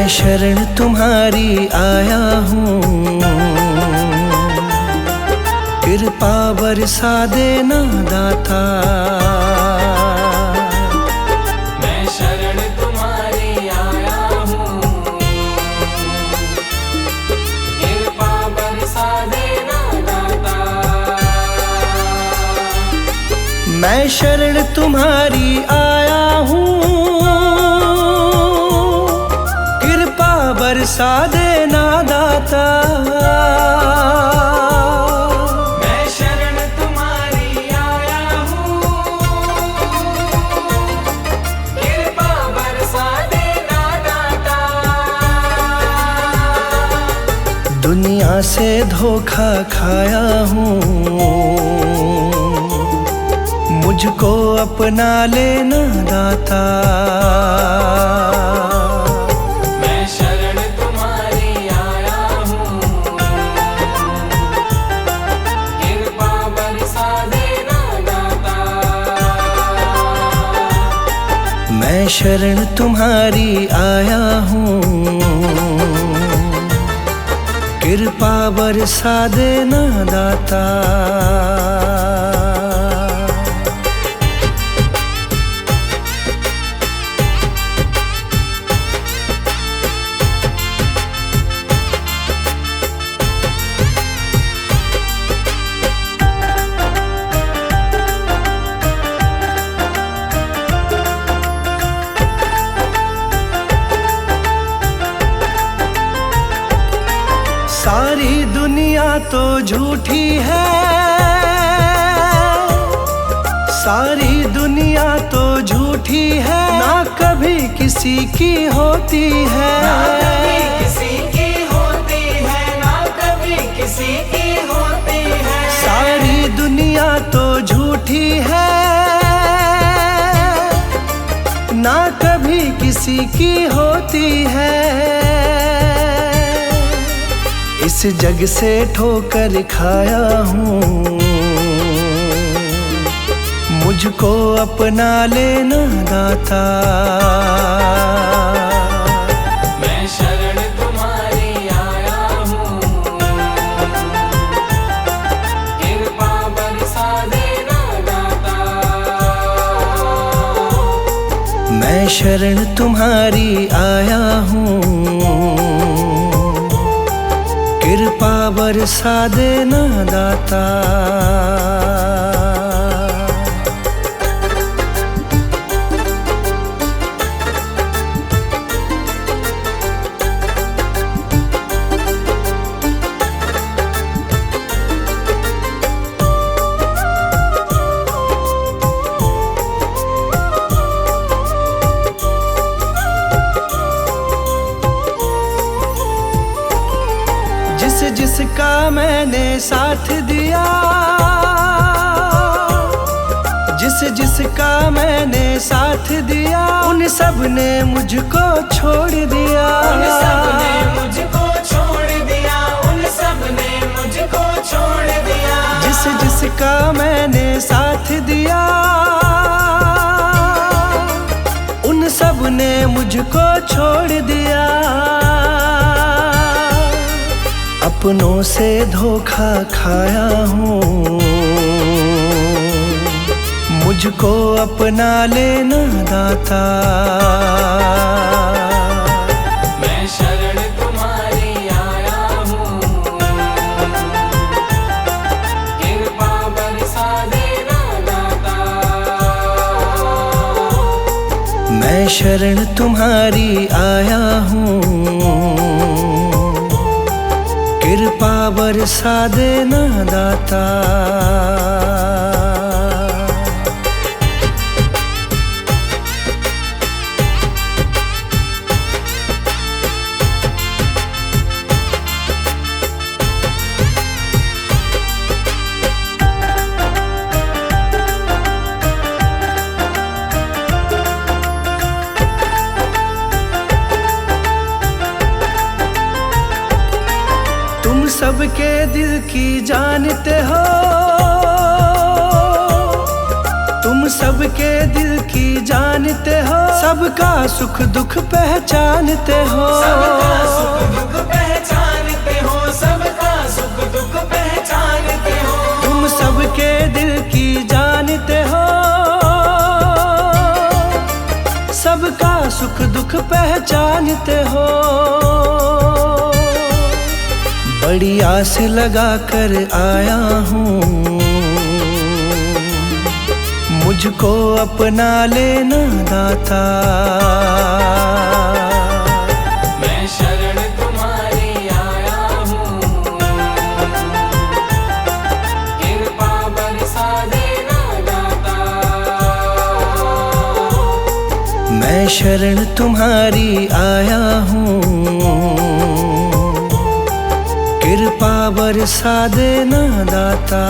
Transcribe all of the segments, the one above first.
मैं शरण तुम्हारी आया हूँ, कृपा बरसा देना दाता। मैं शरण तुम्हारी आया हूँ, कृपा बरसा देना दाता। मैं शरण तुम्हारी आया हूँ, कृपा बरसा देना दाता। मैं शरण तुम्हारी आया हूँ, कृपा बरसा देना दाता। दुनिया से धोखा खाया हूँ, मुझको अपना लेना दाता। मैं शरण तुम्हारी आया हूँ, कृपा बरसा देना दाता। मैं शरण तुम्हारी आया हूँ, कृपा बरसा देना दाता। सारी दुनिया तो झूठी है, सारी दुनिया तो झूठी है, ना कभी किसी की होती है। ना कभी किसी की होती है, ना कभी किसी की होती है। सारी दुनिया तो झूठी है, ना कभी किसी की होती है। इस जग से ठोकर खाया हूँ, मुझको अपना लेना दाता। मैं शरण तुम्हारी आया हूँ, कृपा बरसा देना दाता। मैं शरण तुम्हारी आया हूँ, कृपा बरसा देना दाता। जिसका मैंने साथ दिया, जिसका मैंने साथ दिया, उन सब ने मुझको छोड़ दिया। उन सब ने मुझको छोड़ दिया, उन सब ने मुझको छोड़ दिया। जिसका मैंने साथ दिया, उन सब ने मुझको छोड़ दिया। अपनों से धोखा खाया हूँ, मुझको अपना लेना दाता। मैं शरण तुम्हारी आया हूँ, कृपा बरसा देना दाता। मैं शरण तुम्हारी आया हूँ, कृपा बरसा देना दाता। तुम सबके दिल की जानते हो, तुम सबके दिल की जानते हो, सबका सुख दुख पहचानते हो। सबका सुख दुख पहचानते हो, सबका सुख दुख पहचानते हो। तुम सबके दिल की जानते हो, सबका सुख दुख पहचानते हो। बड़ी आस लगा कर आया हूँ, मुझको अपना लेना दाता। मैं शरण तुम्हारी आया हूँ, कृपा बरसा देना दाता। मैं शरण तुम्हारी आया हूँ, कृपा बरसा देना दाता।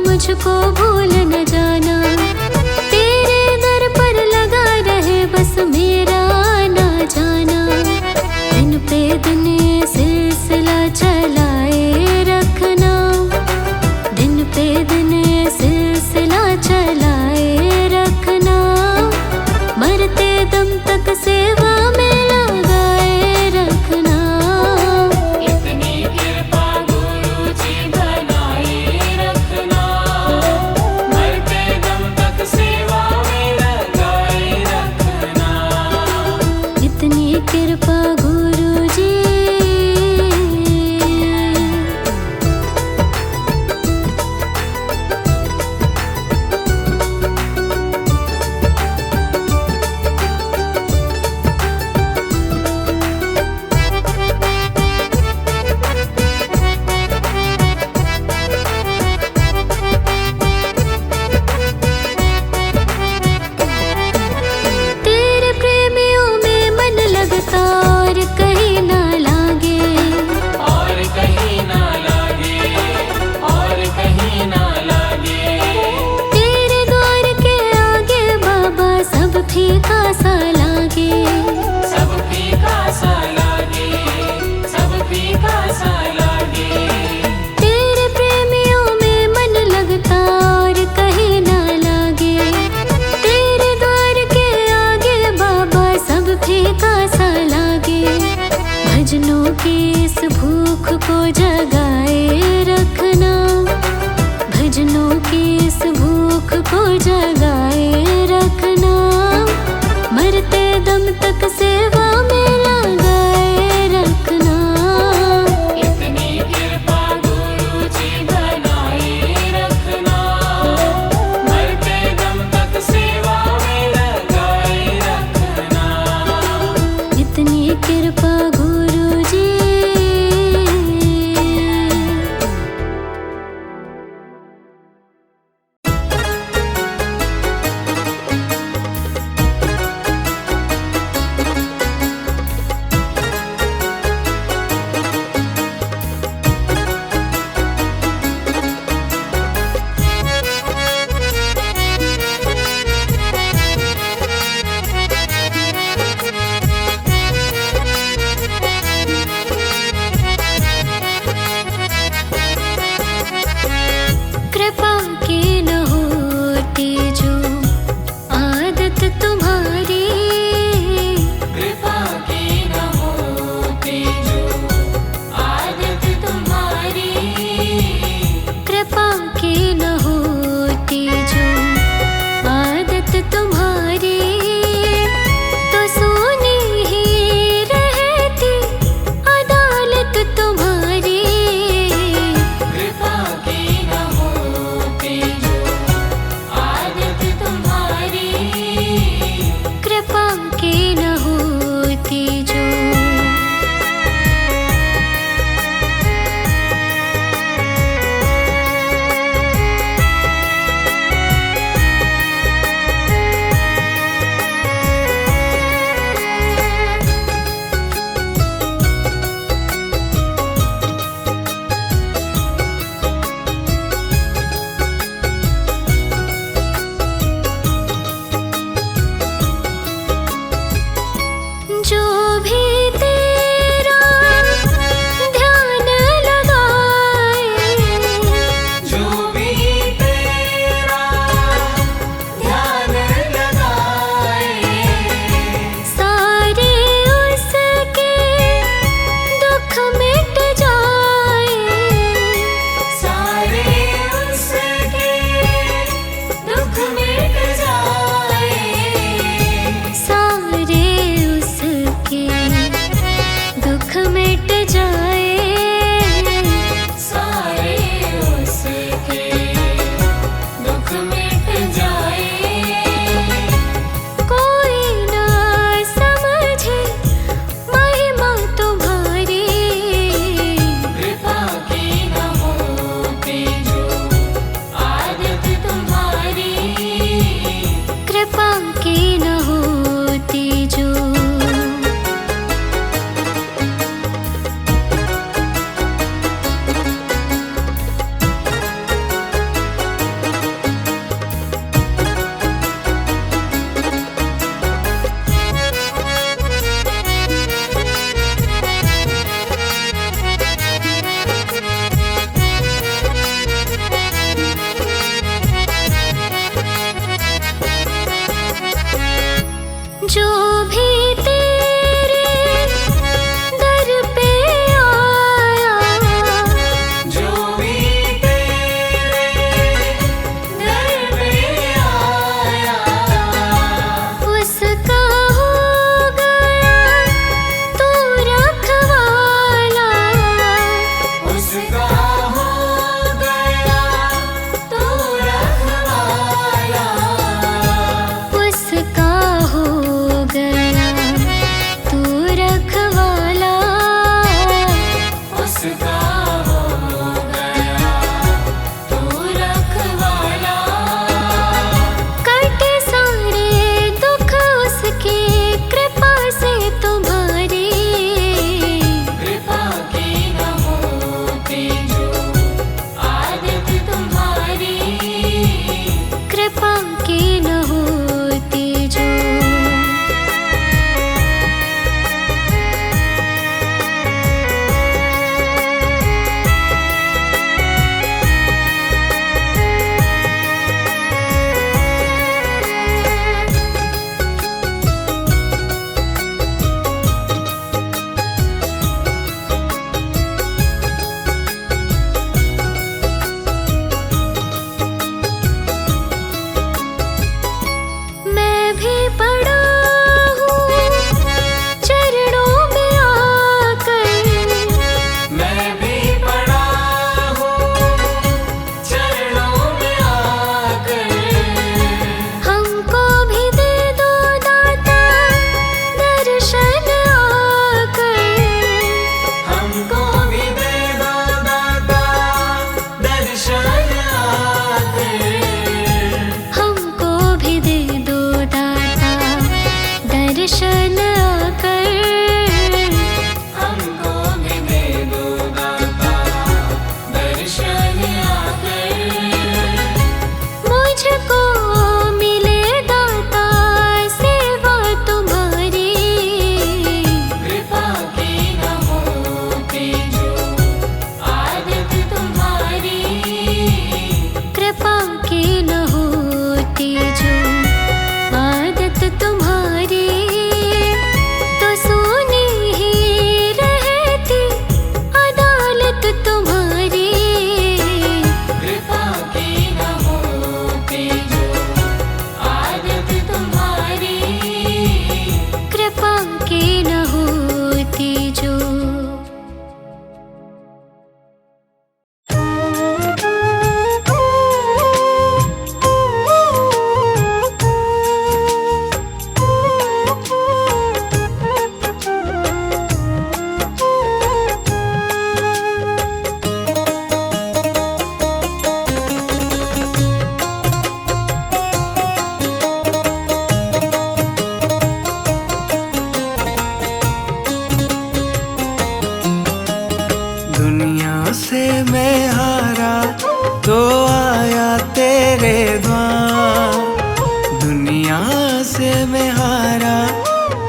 मुझको भूल न जाना, तेरे दर पर लगा रहे बस मेरा ना जाना। दिन पे दिन ये सिलसिला चलाए रखना, दिन पे दिन ये सिलसिला चलाए रखना। मरते दम तक सेवा में लगाए रखना। इतनी कृपा गुरु जी बनाए रखना, मरते दम तक सेवा में लगाए रखना। इतनी कृपा गुरु जी जगाए रखना, भजनों की इस भूख को जगाए रखना, मरते दम तक सेवा में लगाए रखना। इतनी कृपा गुरु जी बनाए रखना, मरते दम तक सेवा में लगाए रखना। इतनी कृपा गुरु जी। कृपा की न होती जो आदत तुम्हारी, कृपा की न होती जो आदत तुम्हारी, कृपा की न होती जो आदत तुम्हारी, तो सोनी ही रहती अदालत तुम्हारी। कृपा की न होती जो आदत तुम्हारी, कृपा की न होती जो। जो भी तेरा ध्यान लगाए, जो भी तेरा ध्यान लगाए, सारे उसके दुख मिट जाए, सारे उसके दुख मिट जाए, सारे उसके दुख मिट जाए, सारे उसके दुख मिट जाए। कोई ना समझे महिमा तुम्हारी, कृपा की न होती जो आदत तुम्हारी, कृपा की न होती जो। जो भी तेरे दर पे आया, जो भी तेरे दर पे आया, उसका हो गया तू रखवाला, उसका हो गया तू रखवाला, उसका हो गया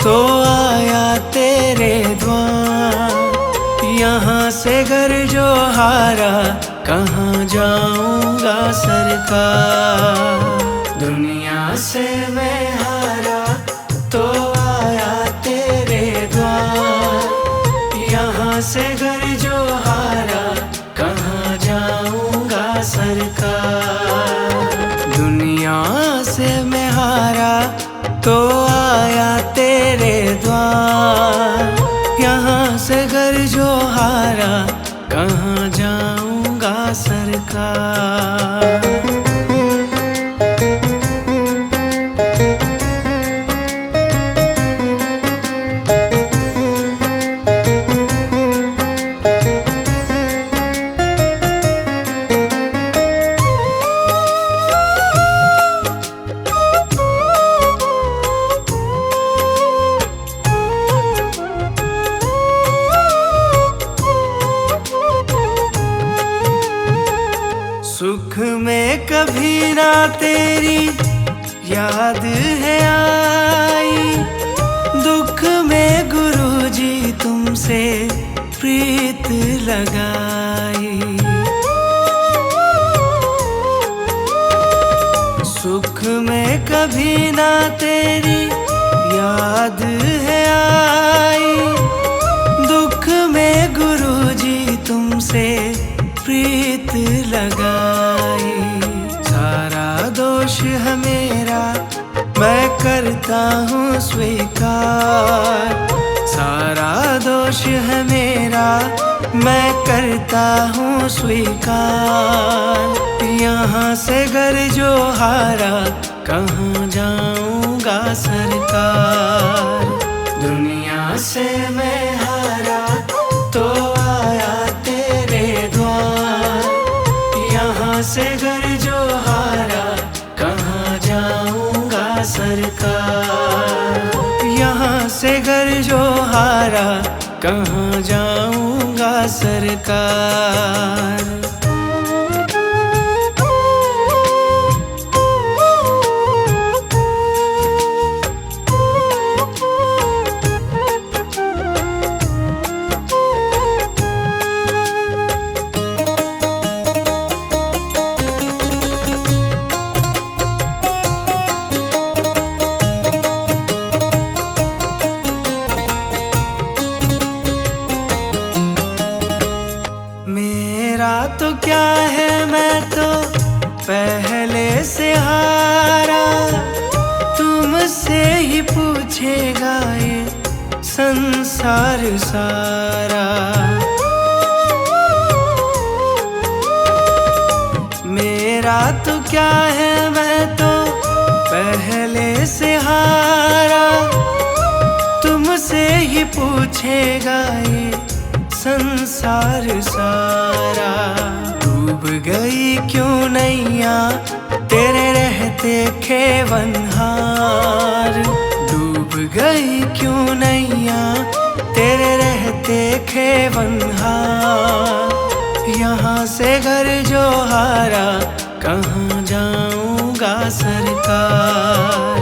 तो आया तेरे द्वार। यहाँ से घर जो हारा कहाँ जाऊंगा सरकार। दुनिया से मैं हारा तो आया तेरे द्वार। यहाँ से घर जो हारा कहाँ जाऊंगा सरकार। दुनिया से मैं हारा तो आया तेरे द्वार। यहाँ से घर जो हारा कहाँ जाऊंगा सरकार। सुख में कभी ना तेरी याद है आई। दुख में गुरुजी तुमसे प्रीत लगाई। सुख में कभी ना तेरी याद है आई। दुख में गुरुजी तुमसे प्रीत लगाई। सारा दोष है मेरा मैं करता हूँ स्वीकार। सारा दोष है मेरा मैं करता हूँ स्वीकार। यहाँ से घर जो हारा कहाँ जाऊंगा सरकार। दुनिया से मैं हारा तो आया तेरे द्वार। यहाँ से घर जो हारा कहाँ जाऊंगा सरकार। यहाँ से घर जो हारा कहाँ जाऊंगा सरकार। मेरा तो क्या है मैं तो पहले से हारा। तुमसे ही पूछेगा ये संसार सारा। मेरा तो क्या है मैं तो पहले से हारा। तुमसे ही पूछेगा ये संसार सारा। डूब गई क्यों नैया तेरे रहते खेवनहार। डूब गई क्यों नैया तेरे रहते खेवनहार। यहाँ से घर जो हारा कहाँ जाऊंगा सरकार।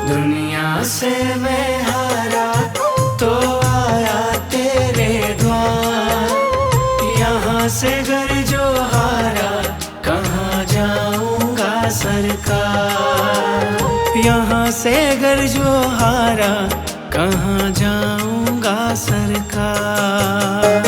दुनिया से मैं हारा तो आया तेरे द्वार। यहाँ से घर जो हारा कहाँ जाऊंगा सरकार। यहाँ से घर जो हारा कहाँ जाऊंगा सरकार।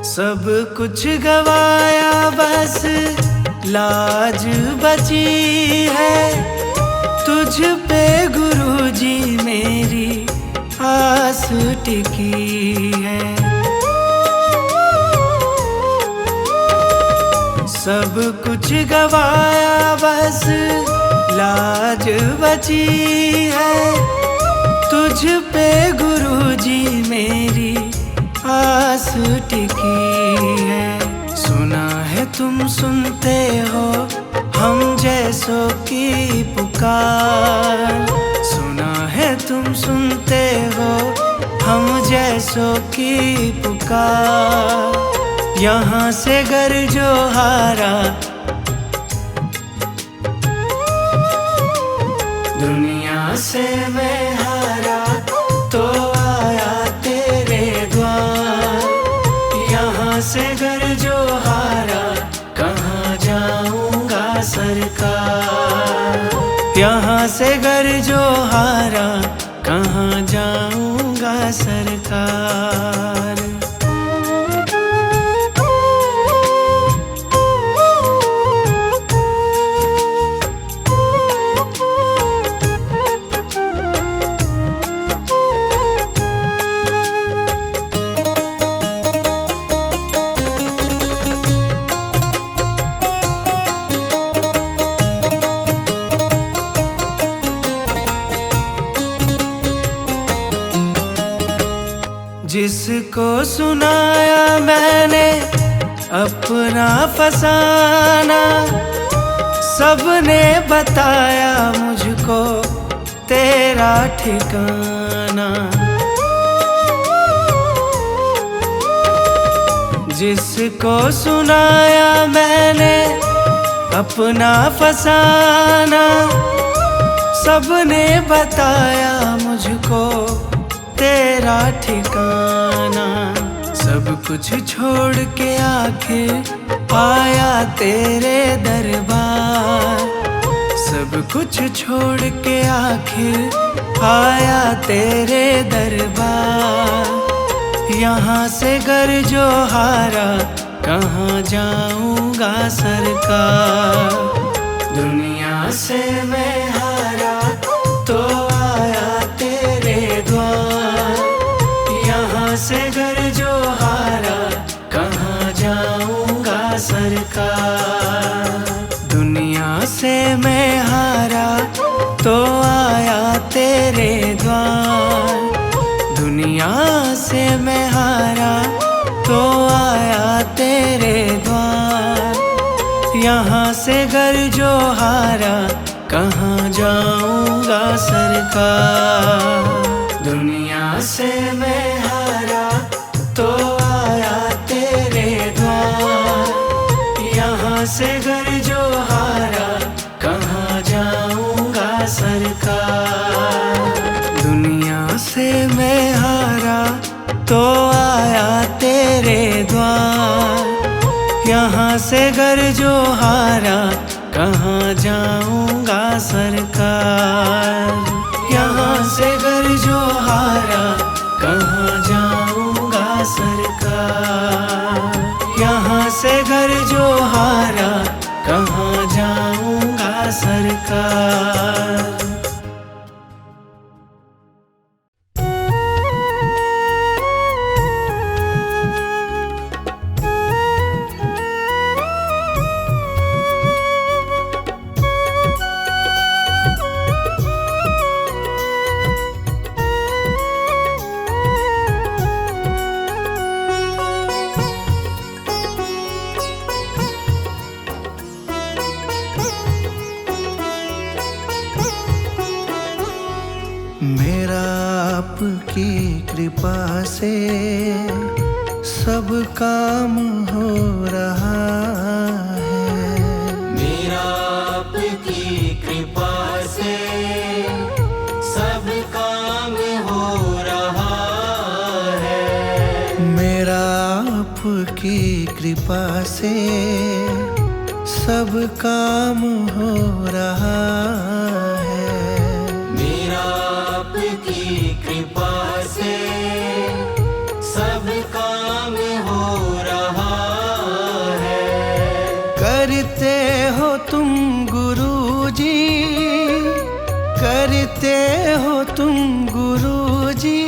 सब कुछ गवाया बस लाज बची है। तुझ पे गुरुजी मेरी आस टिकी है। सब कुछ गवाया बस लाज बची है। तुझ पे गुरुजी मेरी टिकी है। सुना है तुम सुनते हो हम जैसों की पुकार, सुना है तुम सुनते हो हम जैसों की पुकार। यहाँ से गर जो हारा दुनिया से मैं हारा तो आया तेरे द्वार। यहाँ से गर जो हारा कहाँ जाऊंगा सरकार। यहाँ से गर जो हारा कहाँ जाऊंगा सरकार। जिसको सुनाया मैंने अपना फसाना, सबने बताया मुझको तेरा ठिकाना। जिसको सुनाया मैंने अपना फसाना, सबने बताया मुझको तेरा ठिकाना। सब कुछ छोड़ के आखिर आया तेरे दरबार। सब कुछ छोड़ के आखिर आया तेरे दरबार। यहाँ से गर जो हारा कहाँ जाऊंगा सरकार। दुनिया से मैं हारा तो आया तेरे द्वार। यहाँ से गर जो हारा कहाँ जाऊंगा सरकार। दुनिया से मैं हारा तो आया तेरे द्वार। दुनिया से मैं हारा तो आया तेरे द्वार। यहाँ से गर जो हारा कहाँ जाऊंगा सरकार। दुनिया से मैं हारा तो आया तेरे द्वार। यहाँ से गर जो हारा कहाँ जाऊंगा सरकार। दुनिया से मैं हारा तो आया तेरे द्वार। यहाँ से गर जो हारा कहाँ जाऊंगा सरकार। यहाँ से गर जो हारा कहाँ जाऊंगा सरकार। यहाँ से गर जो हारा कहाँ जाऊंगा सरकार। आपकी कृपा से सब काम हो रहा है। मेरा आपकी कृपा से सब काम हो रहा है। मेरा आपकी कृपा से सब काम हो रहा है। मेरा आपकी कृपा से सब काम हो रहा है। करते हो तुम गुरुजी, करते हो तुम गुरुजी,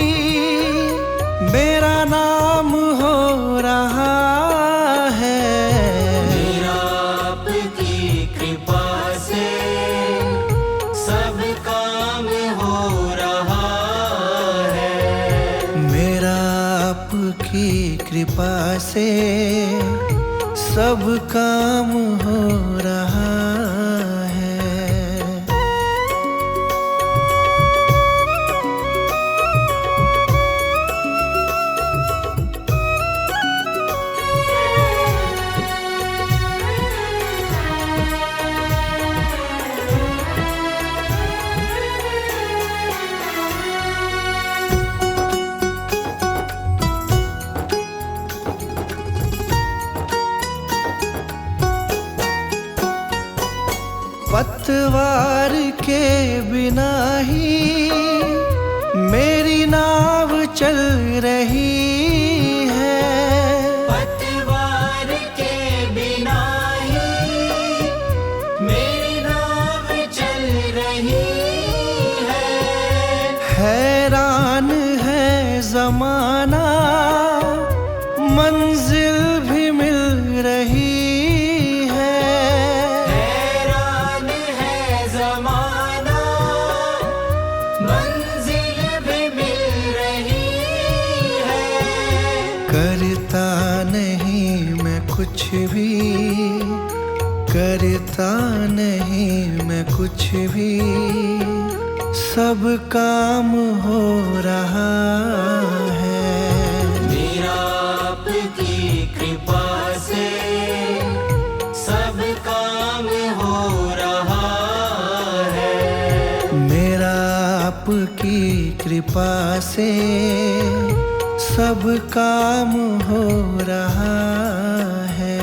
मेरा नाम हो रहा है। मेरा आपकी कृपा से सब काम हो रहा है। आपकी कृपा से सब काम हो रहा है। पतवार के बिना ही मेरी नाव चल रही है। पतवार के बिना ही मेरी नाव चल रही है। हैरान है जमाना मंजिल भी मिल रही है। हैरान है जमाना मंजिल भी मिल रही है। करता नहीं मैं कुछ भी, करता नहीं मैं कुछ भी, सब काम हो रहा है। मेरा आपकी कृपा से सब काम हो रहा है। मेरा आपकी कृपा से सब काम हो रहा है।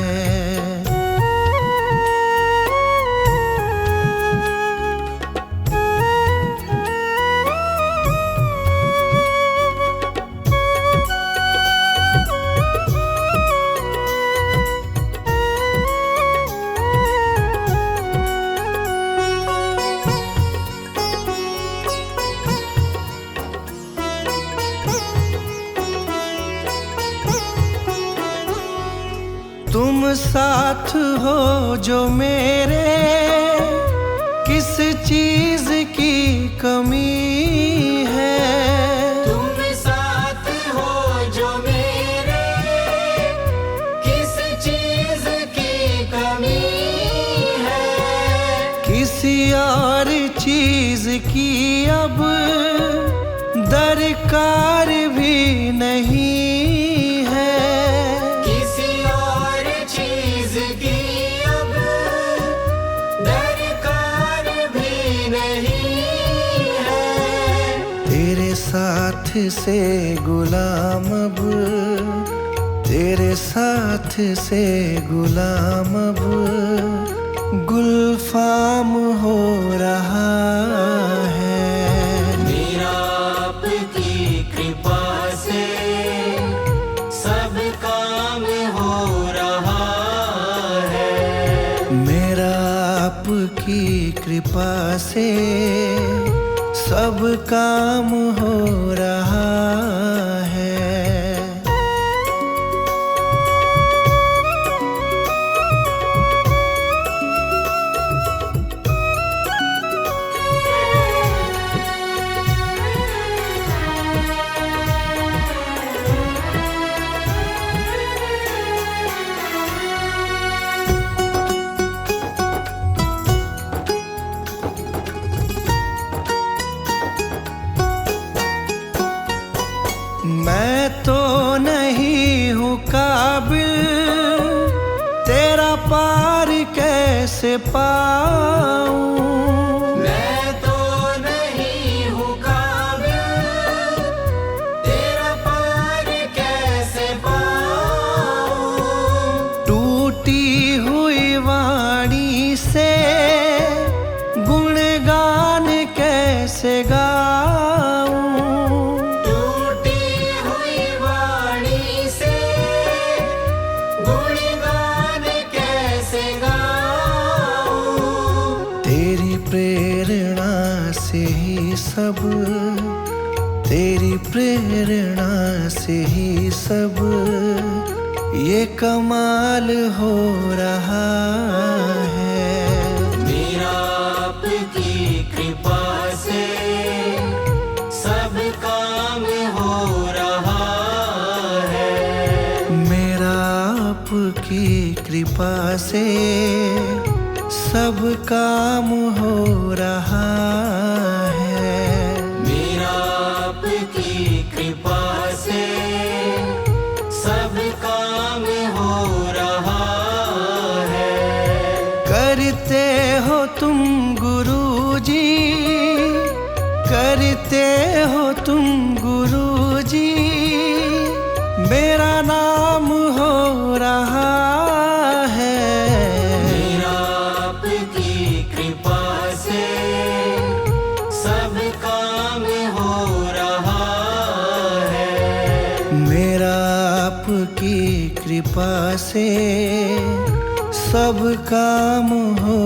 तुम साथ हो जो मेरे, किस चीज की कमी है। तुम साथ हो जो मेरे, किस चीज की कमी है। किसी और चीज की अब दरकार भी नहीं है। किसी और चीज की अब दरकार भी नहीं है। तेरे साथ से गुलाम अब, तेरे साथ से गुलाम अब गुलफाम हो रहा है। मेरा आपकी कृपा से सब काम हो रहा है। मेरा आपकी कृपा से सब काम हो रहा है। मैं तो नहीं हूँ काबिल, तेरा पार कैसे पाऊं। मैं तो नहीं हूँ काबिल, तेरा पार कैसे पाऊं। टूटी हुई वाणी से गुणगान कैसे गाऊं। तेरी प्रेरणा से ही सब, तेरी प्रेरणा से ही सब ये कमाल हो रहा है। मेरा आपकी कृपा से सब काम हो रहा आपकी कृपा से सब काम हो रहा है। मेरा आपकी कृपा से सब काम हो रहा है। करते हो तुम गुरुजी, करते हो तुम गुरुजी, मेरा नाम हो रहा है। मेरा आपकी कृपा से सब काम हो रहा है। मेरा आपकी कृपा से सब काम हो